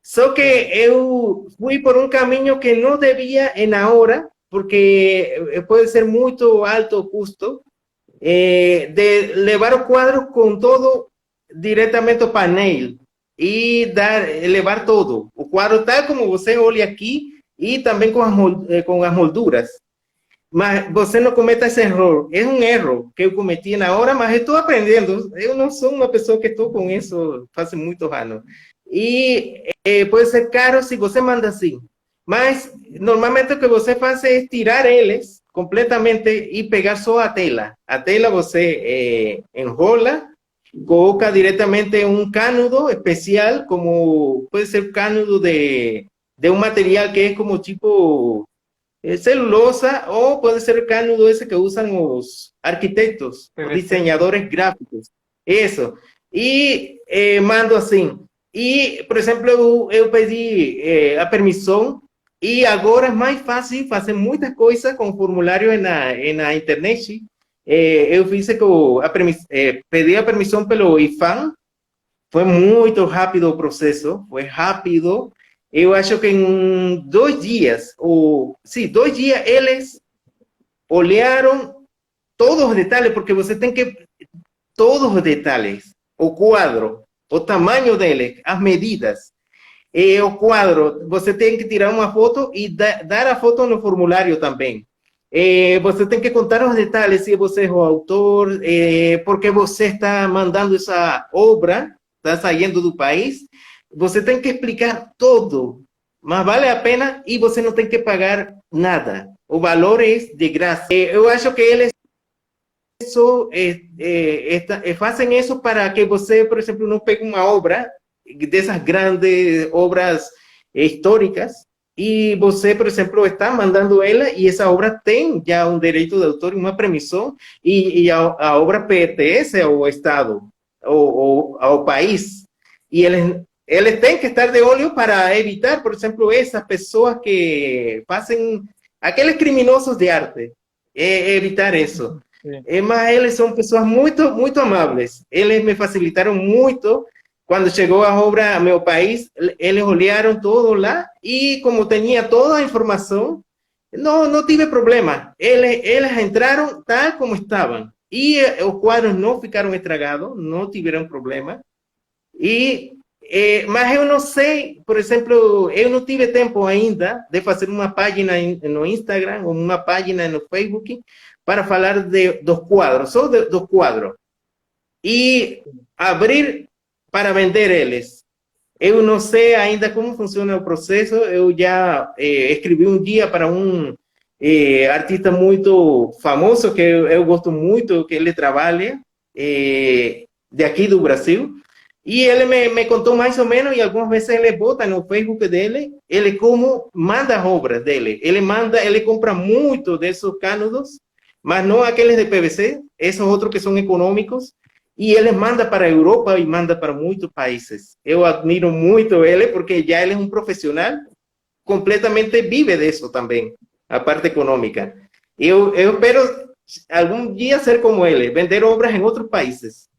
Só que eu fui por um caminho que não devia na hora, porque pode ser muito alto o custo, de levar o quadro com todo diretamente ao painel e levar todo. O quadro tal como você olha aqui e também com as molduras. Mas você não cometa esse erro. É um erro que eu cometi na hora, mas estou aprendendo. Eu não sou uma pessoa que estou com isso faz muitos anos. E pode ser caro se você manda assim. Mas, normalmente, o que você faz é tirar eles completamente e pegar só a tela. A tela você enrola, coloca diretamente um cânudo especial, como pode ser cânudo de um material que é como tipo celulosa, ou pode ser cânudo esse que usam os arquitetos, os diseñadores gráficos. Isso. E mando assim. E, por exemplo, eu pedi a permissão e agora é mais fácil fazer muitas coisas com formulário na internet. Eu fiz pedi a permissão pelo IFAM. Foi muito rápido o processo, foi rápido. Eu acho que em 2 dias, 2 dias, eles olharam todos os detalhes, porque você tem que todos os detalhes, o quadro, o tamanho dele, as medidas, o quadro, você tem que tirar uma foto e dar a foto no formulário também. Você tem que contar os detalhes, se você é o autor, porque você está mandando essa obra, está saindo do país, você tem que explicar tudo, mas vale a pena e você não tem que pagar nada. O valor é de graça. Eu acho que eles fazem isso para que você, por exemplo, não pegue uma obra dessas grandes obras históricas e você, por exemplo, está mandando ela e essa obra tem já um direito de autor, uma permissão e a obra pertence ao Estado, ao país. E eles têm que estar de olho para evitar, por exemplo, essas pessoas que fazem aqueles criminosos de arte, evitar isso. Mas eles são pessoas muito, muito amáveis. Eles me facilitaram muito Quando chegou a obra a meu país, eles olharam todo lá e como tinha toda a informação, não tive problema. Eles entraram tal como estavam. E os quadros não ficaram estragados, não tiveram problema. E, mas eu não sei, por exemplo, eu não tive tempo ainda de fazer uma página no Instagram ou uma página no Facebook para falar dos quadros, só dos quadros. E abrir para vender eles. Eu não sei ainda como funciona o processo. Eu já escrevi um dia para um artista muito famoso que eu gosto muito que ele trabalha de aqui do Brasil. E ele me contou mais ou menos, e algumas vezes ele bota no Facebook dele, ele como manda as obras dele. Ele compra muito desses cânodos, mas não aqueles de PVC, esses outros que são econômicos, e ele manda para a Europa e manda para muitos países. Eu admiro muito ele, porque já ele é um profissional, completamente vive disso também, a parte econômica. Eu espero algum dia ser como ele, vender obras em outros países.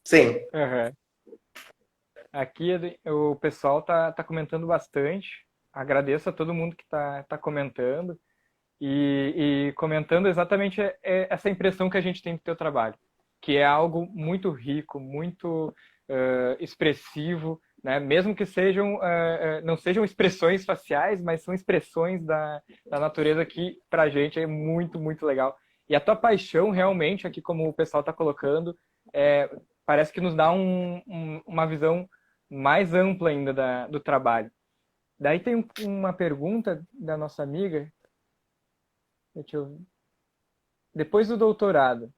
Sim. Uhum. Aqui o pessoal tá comentando bastante. Agradeço a todo mundo que tá comentando e comentando exatamente essa impressão que a gente tem do teu trabalho, que é algo muito rico, muito expressivo, né? Mesmo que não sejam expressões faciais, mas são expressões da natureza que para a gente é muito, muito legal. E a tua paixão realmente, aqui como o pessoal está colocando, parece que nos dá uma visão mais ampla ainda do trabalho. Daí tem uma pergunta da nossa amiga. Deixa eu ver. Depois do doutorado,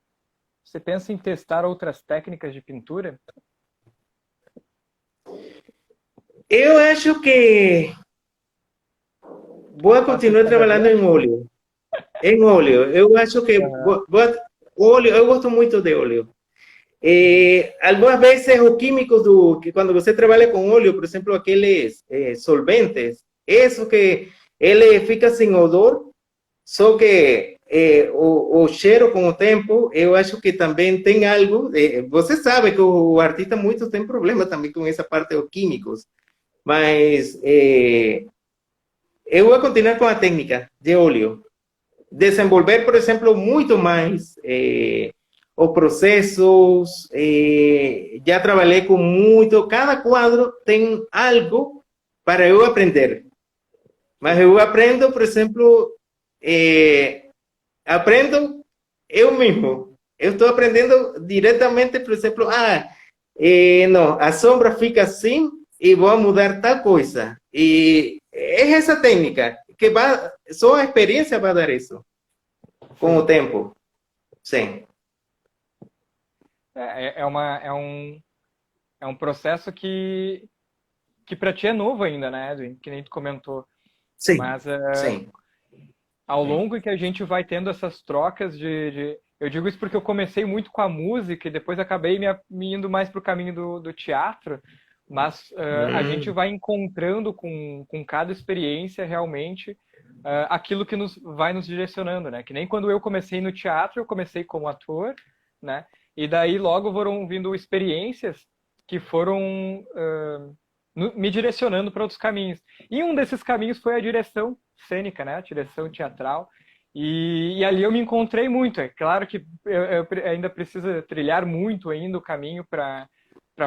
você pensa em testar outras técnicas de pintura? Eu acho que vou continuar trabalhando em óleo. Em óleo. Eu acho que óleo, eu gosto muito de óleo. Algumas vezes os químicos que quando você trabalha com óleo, por exemplo, aqueles solventes, isso que ele fica sem odor, só que o cheiro com o tempo, eu acho que também tem algo. Você sabe que o artista muito tem problema também com essa parte dos químicos, mas eu vou continuar com a técnica de óleo. Desenvolver, por exemplo, muito mais os processos. Já trabalhei com muito. Cada quadro tem algo para eu aprender. Mas eu aprendo, por exemplo, aprendo eu mesmo. Eu estou aprendendo diretamente, por exemplo, não, a sombra fica assim e vou mudar tal coisa. E é essa técnica que só a experiência vai dar isso com o tempo. Sim. É um processo que para ti é novo ainda, né, Edwin? Que nem tu comentou. Sim. Mas sim. ao longo que a gente vai tendo essas trocas eu digo isso porque eu comecei muito com a música e depois acabei me indo mais para o caminho do teatro, mas a gente vai encontrando com cada experiência realmente aquilo que vai nos direcionando, né? Que nem quando eu comecei no teatro, eu comecei como ator, né? E daí logo foram vindo experiências que foram me direcionando para outros caminhos. E um desses caminhos foi a direção cênica, né? A direção teatral. E ali eu me encontrei muito. É claro que eu ainda preciso trilhar muito ainda o caminho para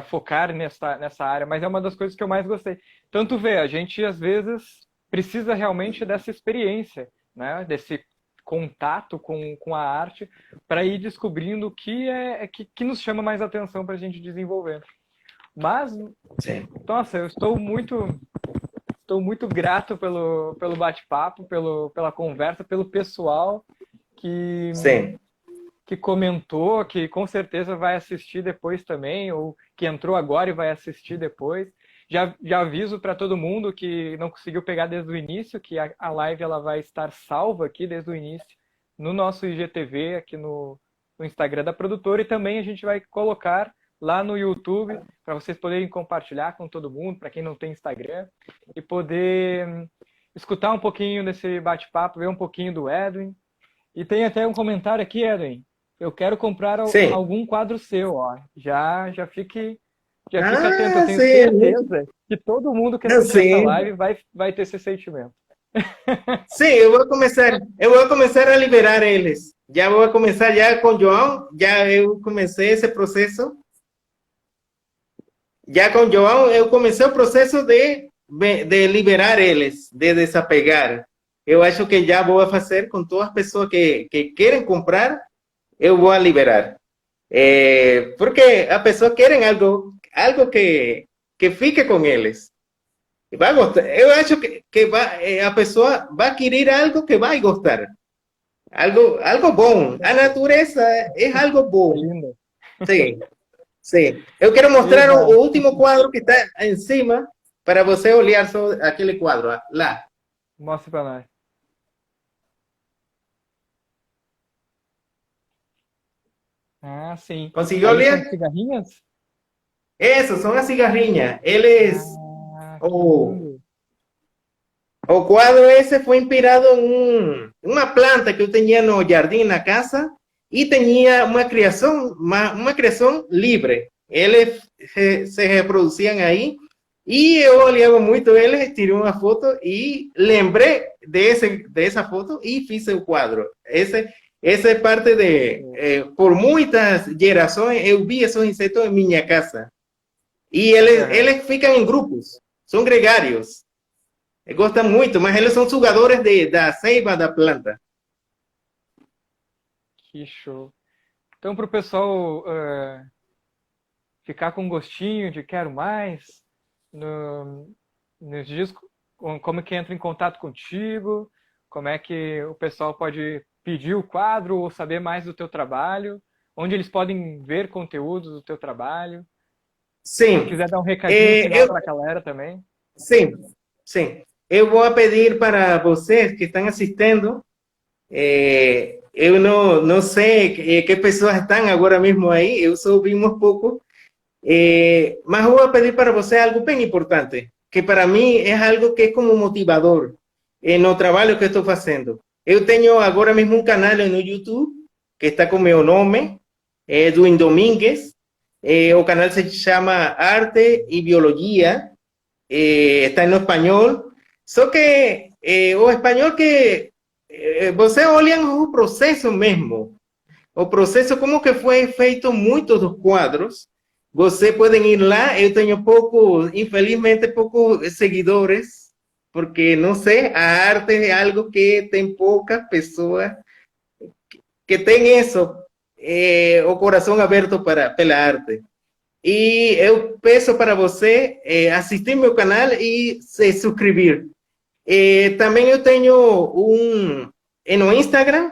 focar nessa área, mas é uma das coisas que eu mais gostei. Tanto a gente às vezes precisa realmente dessa experiência, né? Desse contato com a arte para ir descobrindo o que nos chama mais atenção para a gente desenvolver. Mas, nossa, eu estou muito grato pelo bate-papo, pela conversa, pelo pessoal que comentou, que com certeza vai assistir depois também, ou que entrou agora e vai assistir depois. Já aviso para todo mundo que não conseguiu pegar desde o início, que a live ela vai estar salva aqui desde o início, no nosso IGTV, aqui no Instagram da produtora, e também a gente vai colocar lá no YouTube, para vocês poderem compartilhar com todo mundo, para quem não tem Instagram, e poder escutar um pouquinho desse bate-papo, ver um pouquinho do Edwin. E tem até um comentário aqui, Edwin. Eu quero comprar algum quadro seu, ó. Já Já fica atento, eu tenho sim, certeza que todo mundo que eu assistir essa sei. live vai ter esse sentimento. Sim, eu vou começar a liberar eles. Já vou começar já com João, já eu comecei esse processo. Já com João, eu comecei o processo de liberar eles, de desapegar. Eu acho que já vou fazer com todas as pessoas que querem comprar, eu vou liberar. Porque a pessoa querem algo que fique com eles. Vai gostar. Eu acho que a pessoa vai querer algo que vai gostar. Algo bom. A natureza é algo É bom. linda. Sim, sim. Eu quero mostrar Eba, o último quadro que está em cima para você olhar só aquele quadro lá. mostra pra nós. Ah, sim. Conseguiu Ali são olhar? cigarrinhas? Essas são as cigarrinhas. Eles, Ah, que o, lindo. o quadro esse foi inspirado em uma planta que eu tinha no jardim na casa e tinha uma criação livre. Eles se reproduziam aí e eu olhava muito eles, tirei uma foto e lembrei dessa foto e fiz o quadro. Essa é parte de, por muitas gerações, eu vi esses insetos em minha casa. E Aham. eles ficam em grupos, são gregários. Gostam muito, mas eles são sugadores da seiva da planta. Que show. Então, para o pessoal ficar com gostinho de quero mais, nos dias como que entra em contato contigo, como é que o pessoal pode pedir o quadro ou saber mais do teu trabalho, onde eles podem ver conteúdos do teu trabalho. Se Sim, quiser dar um recadinho final eu, para a galera também. sim, sim. Eu vou pedir para vocês que estão assistindo, eu não sei que pessoas estão agora mesmo aí, eu só vi um pouco, mas eu vou pedir para você algo bem importante, que para mim é algo que é como motivador no trabalho que estou fazendo. Eu tenho agora mesmo um canal no YouTube que está com meu nome, Edwin Domingues. O canal se chama Arte e Biologia, está em espanhol. Só que o espanhol que você olha o processo mesmo, o processo como que foi feito muitos dos quadros. Você podem ir lá, eu tenho pouco, infelizmente, poucos seguidores, porque não sei, a arte é algo que tem poucas pessoas que tem isso, o coração aberto pela arte. E eu peço para você assistir meu canal e se suscrever. Também eu tenho no Instagram,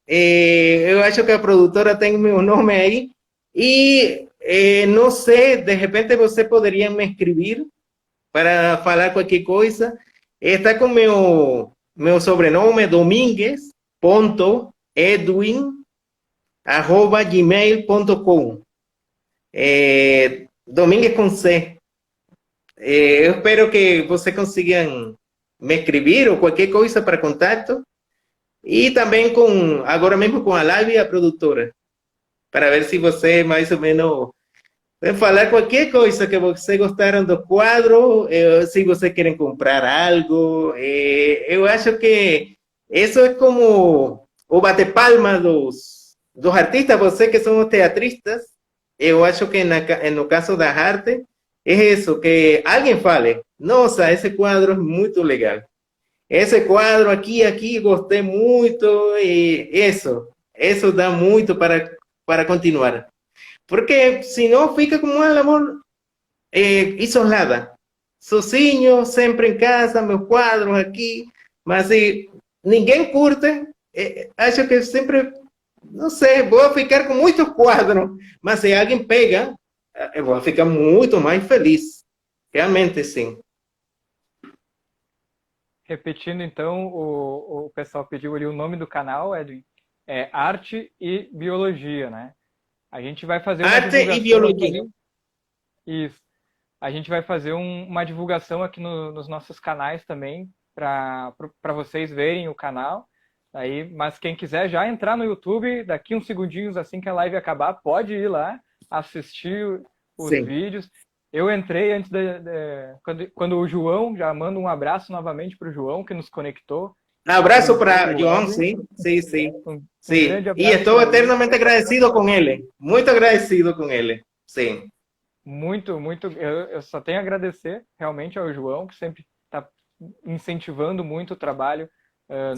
eu acho que a produtora tem meu nome aí, e não sei, de repente você poderia me escrever para falar qualquer coisa. Está com meu sobrenome, domingues.edwin@gmail.com. Domingues com C. Eu espero que você consiga me escrever ou qualquer coisa para contato. E também agora mesmo com a Live e a produtora, para ver se você mais ou menos vai falar qualquer coisa que você gostaram do quadro, se você querem comprar algo. Eu acho que isso é como o bate-palma dos artistas, você que são os teatristas. Eu acho que no caso da arte, é isso, que alguém fale, nossa, esse quadro é muito legal. Esse quadro aqui, gostei muito, e isso dá muito para continuar. Porque senão fica como um amor isolada. Sozinho, sempre em casa, meus quadros aqui, mas se ninguém curte, acho que sempre, não sei, vou ficar com muitos quadros, mas se alguém pega, eu vou ficar muito mais feliz. Realmente, sim. Repetindo, então, o pessoal pediu ali o nome do canal, Edwin. É Arte e Biologia, né? A gente vai fazer uma Arte e divulgação biologia. aqui. Isso. A gente vai fazer uma divulgação aqui nos nossos canais também, para vocês verem o canal. Aí, mas quem quiser já entrar no YouTube, daqui uns segundinhos, assim que a live acabar, pode ir lá assistir os Sim. vídeos. Eu entrei antes quando o João, já mando um abraço novamente para o João, que nos conectou. Abrazo para João, sí, sí, sí. Sí, grande y abraço estoy para ele. eternamente agradecido con él, muy agradecido con él, sí. Muito, muito. Eu só tenho a agradecer realmente ao João, que sempre está incentivando muito o trabalho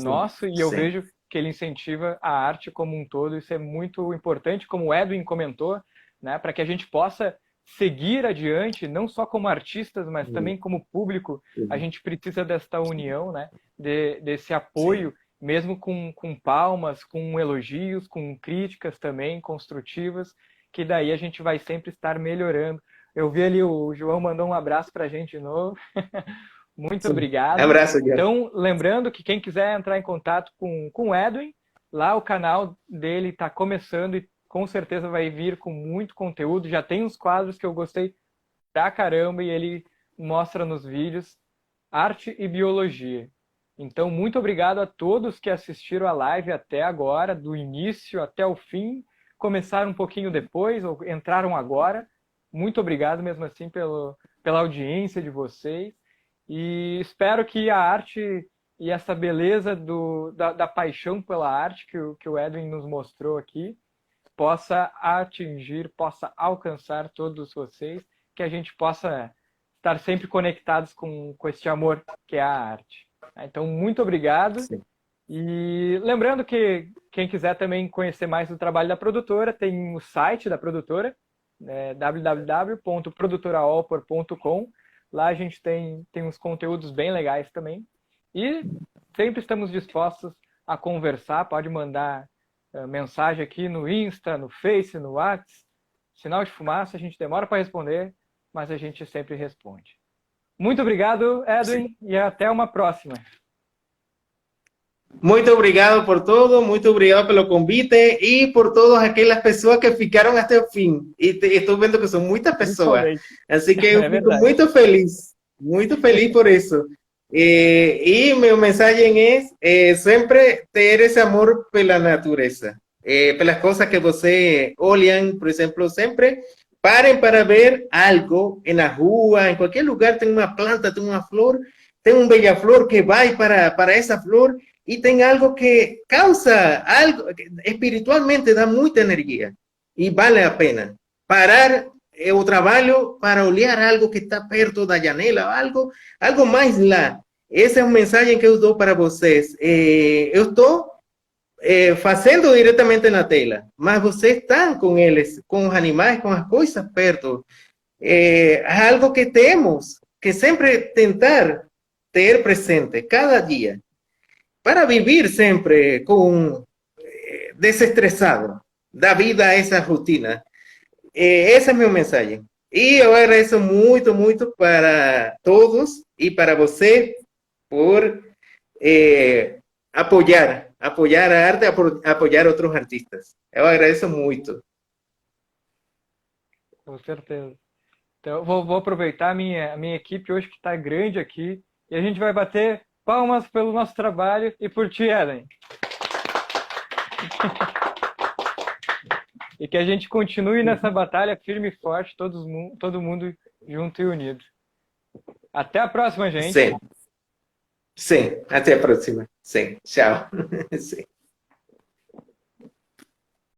nosso, e eu sim. vejo que ele incentiva a arte como um todo. Isso é muito importante, como o Edwin comentou, né, para que a gente possa seguir adiante, não só como artistas, mas também como público. A gente precisa desta união, né, desse apoio, mesmo com palmas, com elogios, com críticas também construtivas, que daí a gente vai sempre estar melhorando. Eu vi ali, o João mandou um abraço para a gente de novo. Muito obrigado. Abraço, João. Então, lembrando que quem quiser entrar em contato com o Edwin, lá o canal dele está começando e com certeza vai vir com muito conteúdo. Já tem uns quadros que eu gostei pra caramba e ele mostra nos vídeos arte e biologia. Então, muito obrigado a todos que assistiram a live até agora, do início até o fim. Começaram um pouquinho depois ou entraram agora. Muito obrigado mesmo assim pela audiência de vocês. E espero que a arte e essa beleza da paixão pela arte que o Edwin nos mostrou aqui possa atingir, possa alcançar todos vocês, que a gente possa estar sempre conectados com este amor que é a arte. Então, muito obrigado. Sim. E lembrando que quem quiser também conhecer mais do trabalho da produtora, tem o site da produtora, www.produtoraolpor.com. Lá a gente tem uns conteúdos bem legais também. E sempre estamos dispostos a conversar. Pode mandar mensagem aqui no Insta, no Face, no WhatsApp. Sinal de fumaça, a gente demora para responder, mas a gente sempre responde. Muito obrigado, Edwin, e até uma próxima. Muito obrigado por todo, muito obrigado pelo convite e por todas aquelas pessoas que ficaram até o fim. E estou vendo que são muitas pessoas, assim que eu fico muito feliz por isso. E meu mensagem é sempre ter esse amor pela natureza, pelas coisas que você olham, por exemplo, sempre parem para ver algo na rua, em qualquer lugar tem uma planta, tem uma flor, tem um beija-flor que vai para essa flor. Y tem algo que causa algo, espiritualmente da muita energia. E vale a pena parar o trabalho para olhar algo que está perto da janela, algo mais lá. Essa é uma mensagem que eu dou para vocês. Eu estou fazendo diretamente na tela, mas vocês estão com eles, com os animais, com as coisas perto. É algo que temos que sempre tentar ter presente, cada dia, para vivir sempre desestresado da vida a essa rotina. Essa é a minha mensagem. E eu agradeço muito, muito para todos e para você por apoiar a arte, apoiar outros artistas. Eu agradeço muito. Com certeza. Então, eu vou aproveitar a minha equipe hoje que está grande aqui e a gente vai bater palmas pelo nosso trabalho e por ti, Ellen. E que a gente continue nessa batalha firme e forte, todo mundo junto e unido. Até a próxima, gente. Sim. Sim, até a próxima. Sim, tchau. Sim.